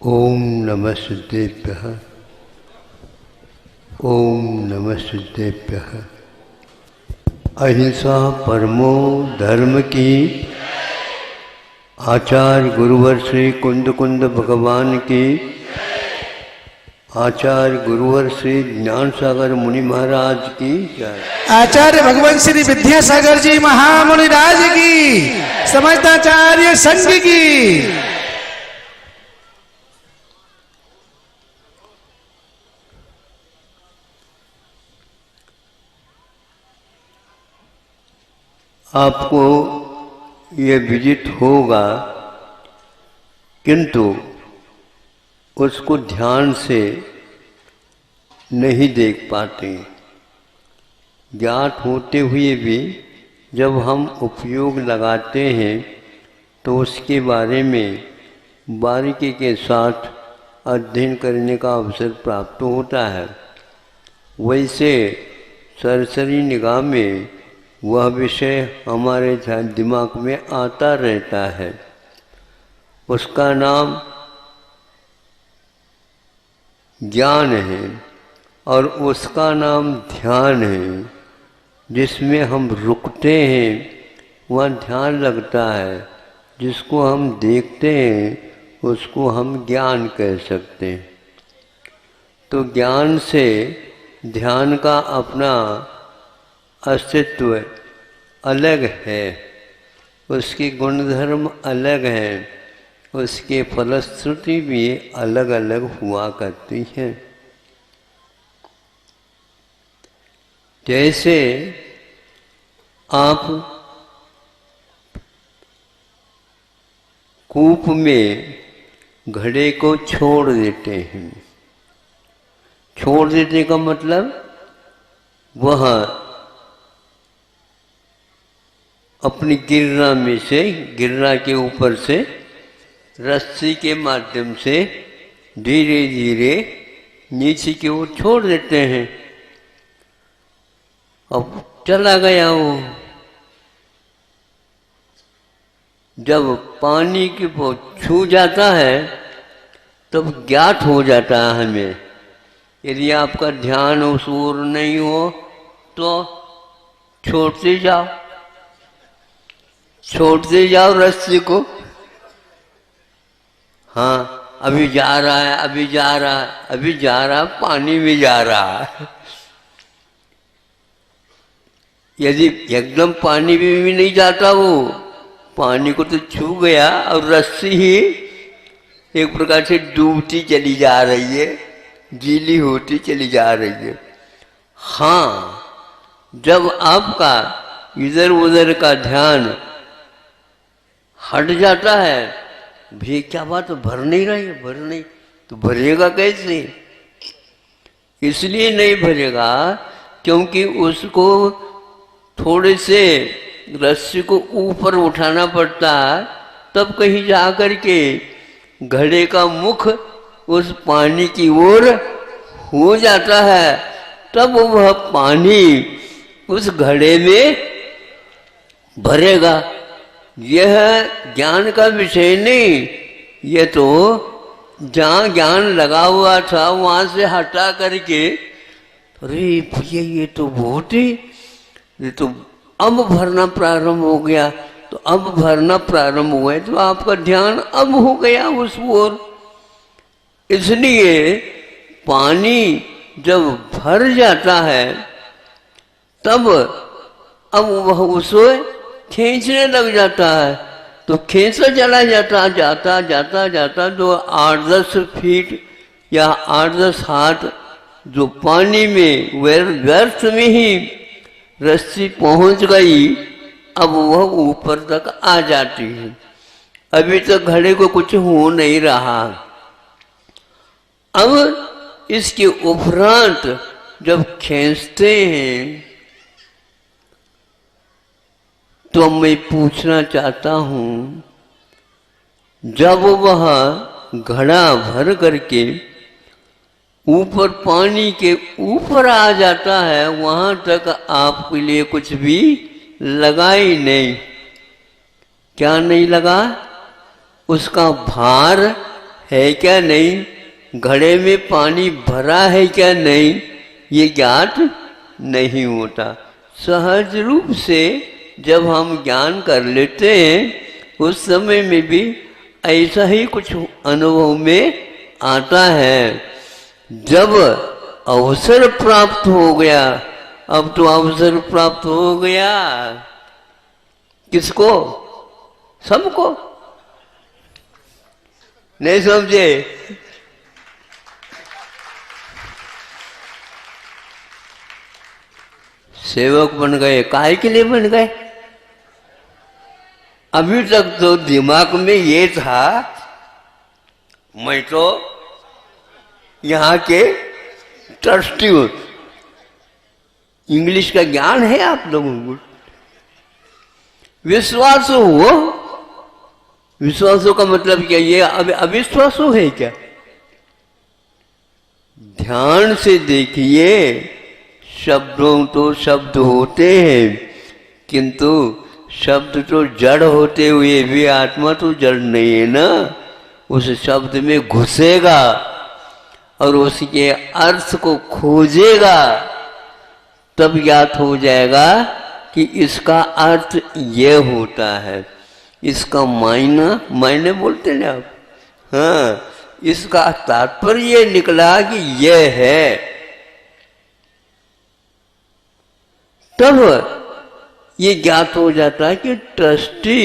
ओम नमः सिद्धेभ्यः। ओम नमः सिद्धेभ्यः। अहिंसा परमो धर्म की। आचार्य गुरुवर श्री कुंद कुंद भगवान की। आचार्य गुरुवर श्री ज्ञान सागर मुनि महाराज की जय। आचार्य भगवान श्री विद्यासागर जी महामुनि राज की। समस्ताचार्य संघ की। आपको ये विदित होगा, किंतु उसको ध्यान से नहीं देख पाते। ज्ञात होते हुए भी जब हम उपयोग लगाते हैं तो उसके बारे में बारीकी के साथ अध्ययन करने का अवसर प्राप्त होता है। वैसे सरसरी निगाह में वह विषय हमारे दिमाग में आता रहता है। उसका नाम ज्ञान है और उसका नाम ध्यान है। जिसमें हम रुकते हैं वह ध्यान लगता है। जिसको हम देखते हैं उसको हम ज्ञान कह सकते हैं। तो ज्ञान से ध्यान का अपना अस्तित्व अलग है, उसके गुणधर्म अलग हैं, उसके फलश्रुति भी अलग अलग हुआ करती हैं। जैसे आप कूप में घड़े को छोड़ देते हैं। छोड़ देने का मतलब वह अपनी गिरना में से, गिरना के ऊपर से रस्सी के माध्यम से धीरे धीरे नीचे की ओर छोड़ देते हैं। अब चला गया वो। जब पानी की छू जाता है तब ज्ञात हो जाता है हमें। यदि आपका ध्यान उस ओर नहीं हो तो छोड़ते जाओ, छोड़ते जाओ रस्सी को। हाँ, अभी जा रहा है, अभी जा रहा है, अभी जा रहा है, पानी में जा रहा है। यदि एकदम पानी में भी नहीं जाता वो, पानी को तो छू गया और रस्सी ही एक प्रकार से डूबती चली जा रही है, गीली होती चली जा रही है। हाँ, जब आपका इधर उधर का ध्यान हट जाता है, भी क्या बात भर नहीं रही है, भर नहीं तो भरेगा कैसे? इसलिए नहीं भरेगा क्योंकि उसको थोड़े से रस्सी को ऊपर उठाना पड़ता है, तब कहीं जा कर के घड़े का मुख उस पानी की ओर हो जाता है। तब वह पानी उस घड़े में भरेगा। यह ज्ञान का विषय नहीं, यह तो जहाँ ज्ञान लगा हुआ था वहाँ से हटा करके, अरे भैया ये तो बहुत ही, ये तो अब भरना प्रारंभ हो गया। तो अब भरना प्रारंभ हुआ है तो आपका ध्यान अब हो गया उस ओर। इसलिए पानी जब भर जाता है तब अब वह उसे खींचने लग जाता है। तो खींचता चला जाता जाता जाता जाता जो 8-10 फीट या 8-10 हाथ जो पानी में व्यर्थ में ही रस्सी पहुंच गई, अब वह ऊपर तक आ जाती है। अभी तक घड़े को कुछ हो नहीं रहा। अब इसके उपरांत जब खींचते हैं तो मैं पूछना चाहता हूँ, जब वह घड़ा भर करके ऊपर पानी के ऊपर आ जाता है, वहाँ तक आपके लिए कुछ भी लगा ही नहीं। क्या नहीं लगा? उसका भार है क्या नहीं, घड़े में पानी भरा है क्या नहीं, ये ज्ञात नहीं होता। सहज रूप से जब हम ज्ञान कर लेते हैं उस समय में भी ऐसा ही कुछ अनुभव में आता है। जब अवसर प्राप्त हो गया, अब तो अवसर प्राप्त हो गया किसको? सबको। नहीं समझे? सेवक बन गए, काहे के लिए बन गए? अभी तक तो दिमाग में ये था मैं तो यहाँ के ट्रस्टी हूँ। इंग्लिश का ज्ञान है आप लोगों को? विश्वास हो, विश्वासों का मतलब क्या? ये अविश्वास है क्या? ध्यान से देखिए, शब्दों तो शब्द होते हैं, किंतु शब्द तो जड़ होते हुए भी आत्मा तो जड़ नहीं है ना। उस शब्द में घुसेगा और उसके अर्थ को खोजेगा, तब ज्ञात हो जाएगा कि इसका अर्थ ये होता है, इसका मायने बोलते हैं आप, हाँ, इसका तात्पर्य ये निकला कि ये है। तब ये ज्ञात हो जाता है कि ट्रस्टी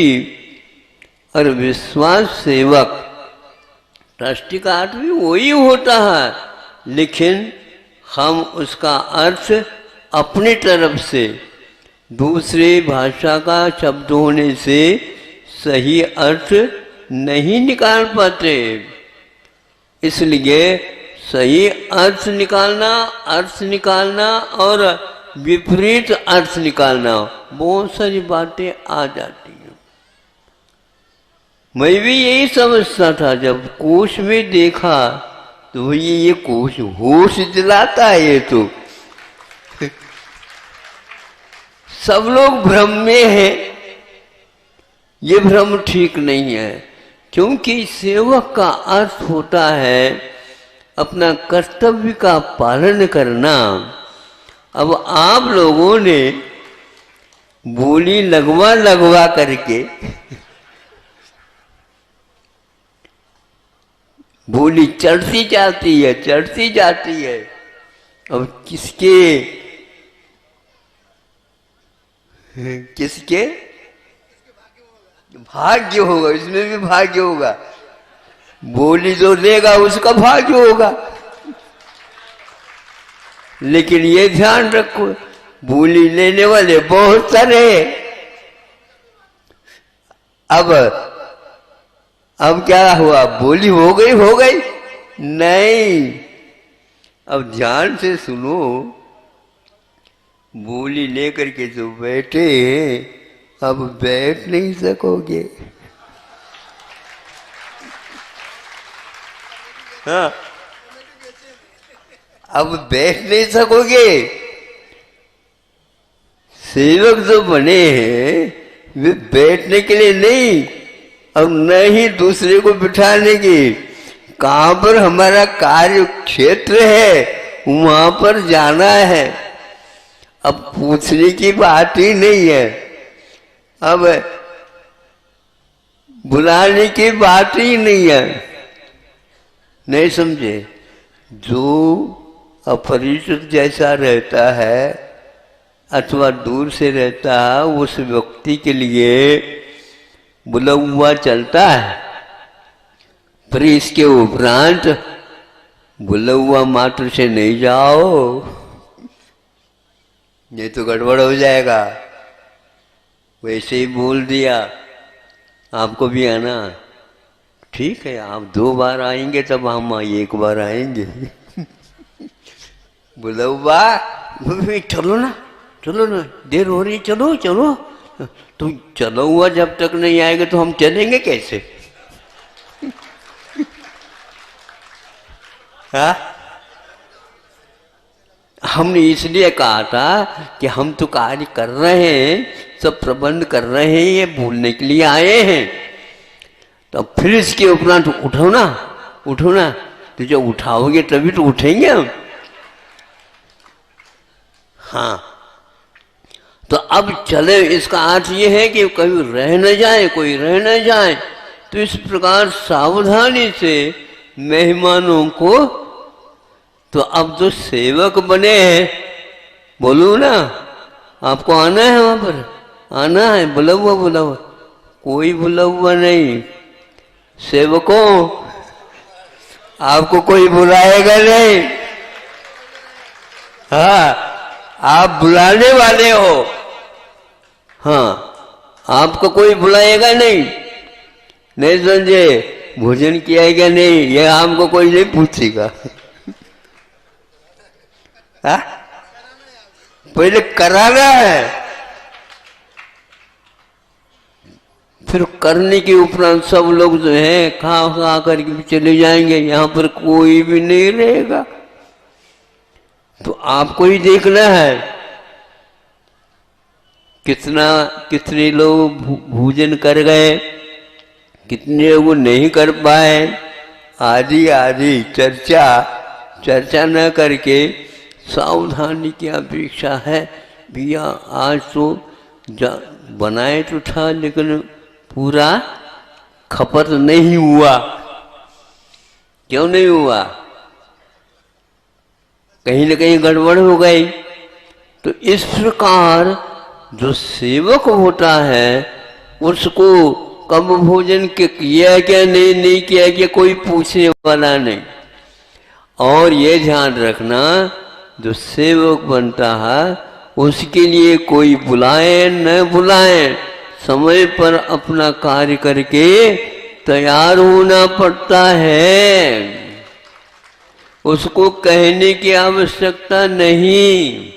और विश्वास सेवक, ट्रस्टी का अर्थ भी वही होता है, लेकिन हम उसका अर्थ अपनी तरफ से दूसरे भाषा का शब्द होने से सही अर्थ नहीं निकाल पाते। इसलिए सही अर्थ निकालना और विपरीत अर्थ निकालना, बहुत सारी बातें आ जाती हैं। मैं भी यही समझता था, जब कोश में देखा तो भैया ये कोश होश दिलाता है। ये तो सब लोग भ्रम में हैं, ये भ्रम ठीक नहीं है, क्योंकि सेवक का अर्थ होता है अपना कर्तव्य का पालन करना। अब आप लोगों ने बोली लगवा करके बोली चढ़ती जाती है। अब किसके भाग्य होगा, इसमें भी भाग्य होगा। बोली जो देगा उसका भाग्य होगा, लेकिन ये ध्यान रखो बोली लेने वाले बहुत सारे। अब क्या हुआ? बोली हो गई नहीं। अब ध्यान से सुनो, बोली लेकर के जो बैठे अब बैठ नहीं सकोगे। हाँ, अब बैठ नहीं सकोगे। सेवक जो बने हैं वे बैठने के लिए नहीं, अब न ही दूसरे को बिठाने की। कहाँ पर हमारा कार्य क्षेत्र है वहां पर जाना है। अब पूछने की बात ही नहीं है, अब बुलाने की बात ही नहीं है। नहीं समझे? जो अपरिचित जैसा रहता है अथवा दूर से रहता है, उस व्यक्ति के लिए बुलौवा चलता है, पर इसके उपरांत बुलौवा मात्र से नहीं जाओ, ये तो गड़बड़ हो जाएगा। वैसे ही बोल दिया आपको भी आना, ठीक है, आप 2 बार आएंगे तब हम 1 बार आएंगे। बुलौवा चलो ना देर हो रही, चलो। तो चलो हुआ जब तक नहीं आएगा तो हम चलेंगे कैसे? हाँ, हमने इसलिए कहा था कि हम तो कार्य कर रहे हैं, सब प्रबंध कर रहे हैं, ये भूलने के लिए आए हैं। तो फिर इसके उपरांत उठो ना, उठो ना। तो जब उठाओगे तभी तो उठेंगे हम। हाँ, तो अब चले, इसका अर्थ ये है कि कभी रह न जाए, कोई रह न जाए। तो इस प्रकार सावधानी से मेहमानों को, तो अब जो सेवक बने हैं, बोलू ना, आपको आना है वहां पर, आना है, बुला हुआ, कोई बुला हुआ नहीं। सेवकों, आपको कोई बुलाएगा नहीं। हाँ, आप बुलाने वाले हो। हाँ, आपको कोई बुलाएगा नहीं। नहीं समझे, भोजन किया है क्या नहीं, ये हमको कोई नहीं पूछेगा। हाँ, पहले कराना है, फिर करने के उपरांत सब लोग जो है खा करके चले जाएंगे, यहां पर कोई भी नहीं रहेगा। तो आपको ही देखना है कितने लोग भोजन कर गए, कितने लोग नहीं कर पाए, आदि आदि चर्चा न करके सावधानी की अपेक्षा है। भैया आज तो बनाए तो था, लेकिन पूरा खपत नहीं हुआ। क्यों नहीं हुआ? कहीं न कहीं गड़बड़ हो गई। तो इस प्रकार जो सेवक होता है उसको कब भोजन किया क्या नहीं किया क्या कोई पूछने वाला नहीं। और ये ध्यान रखना, जो सेवक बनता है उसके लिए कोई बुलाए न बुलाए, समय पर अपना कार्य करके तैयार होना पड़ता है। उसको कहने की आवश्यकता नहीं।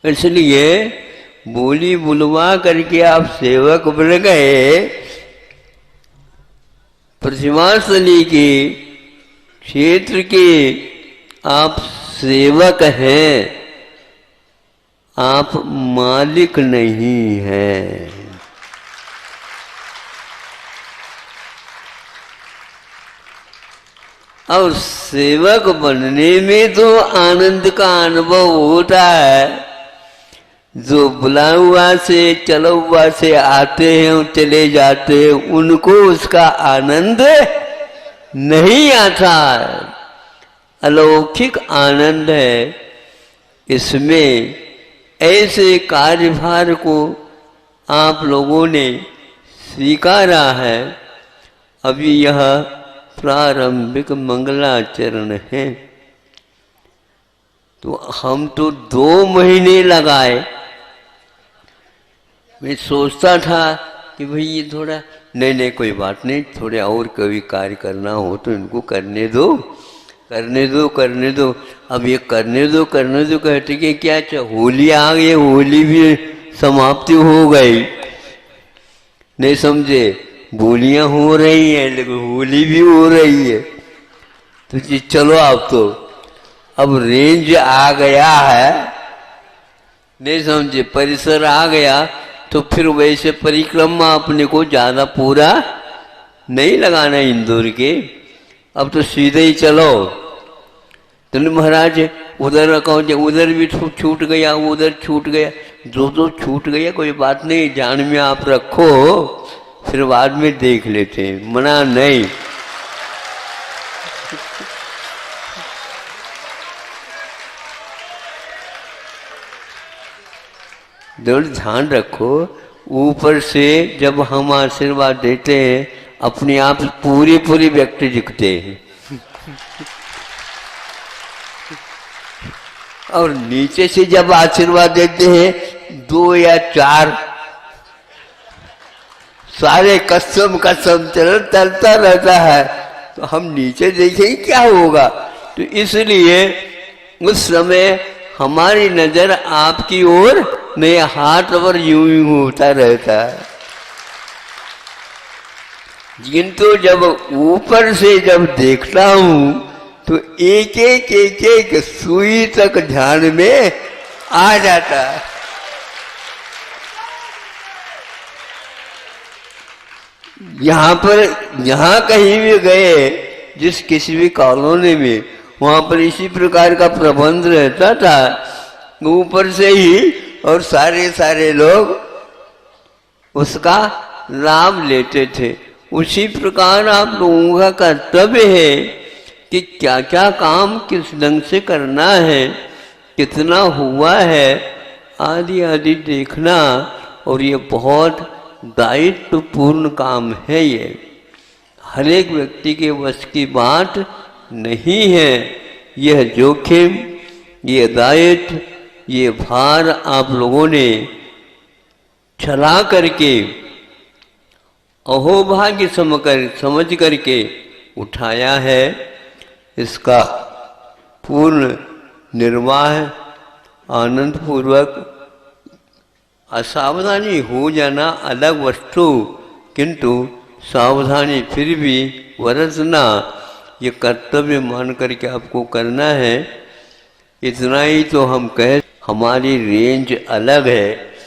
इसलिए बोली बुलवा करके आप सेवक बन गए। प्रतिमास्थली के क्षेत्र के आप सेवक हैं, आप मालिक नहीं हैं। और सेवक बनने में तो आनंद का अनुभव होता है। जो बुला हुआ से चला हुआ से आते हैं और चले जाते हैं, उनको उसका आनंद नहीं आता। अलौकिक आनंद है इसमें। ऐसे कार्यभार को आप लोगों ने स्वीकारा है। अभी यह प्रारंभिक मंगलाचरण है। तो हम तो 2 महीने लगाए। मैं सोचता था कि भाई ये थोड़ा नहीं कोई बात नहीं, थोड़े और कभी कार्य करना हो तो इनको करने दो। अब ये करने दो कहते कि क्या होली आ गई, होली भी समाप्ति हो गई। नहीं समझे, बोलियां हो रही हैं लेकिन होली भी हो रही है। तो जी चलो अब रेंज आ गया है, नहीं समझे, परिसर आ गया, तो फिर वैसे परिक्रमा अपने को ज्यादा पूरा नहीं लगाना इंदौर के। अब तो सीधे ही चलो। तो महाराज उधर उधर भी छूट गया, उधर छूट गया, जो छूट गया कोई बात नहीं, ध्यान में आप रखो, फिर बाद में देख लेते हैं, मना नहीं। ध्यान रखो, ऊपर से जब हम आशीर्वाद देते हैं अपने आप पूरी व्यक्ति दिखते हैं। और नीचे से जब आशीर्वाद देते हैं 2 या 4 सारे कसम चलता रहता है, तो हम नीचे देखेंगे क्या होगा। तो इसलिए उस समय हमारी नजर आपकी ओर नहीं, हाथ पर यूं ही होता रहता है। किंतु जब ऊपर से जब देखता हूं तो एक सुई तक ध्यान में आ जाता है। यहाँ कहीं भी गए, जिस किसी भी कॉलोनी में वहाँ पर इसी प्रकार का प्रबंध रहता था, ऊपर से ही, और सारे लोग उसका लाभ लेते थे। उसी प्रकार आप लोगों का कर्तव्य है कि क्या क्या काम किस ढंग से करना है, कितना हुआ है, आदि आदि देखना। और ये बहुत दायित्वपूर्ण काम है। ये हर एक व्यक्ति के वश की बात नहीं है। यह जोखिम, ये दायित्व, ये भार आप लोगों ने चला करके अहोभाग्य समझ करके उठाया है। इसका पूर्ण निर्वाह आनंद पूर्वक, असावधानी हो जाना अलग वस्तु, किंतु सावधानी फिर भी बरतना, ये कर्तव्य मान करके आपको करना है। इतना ही तो हम कह, हमारी रेंज अलग है।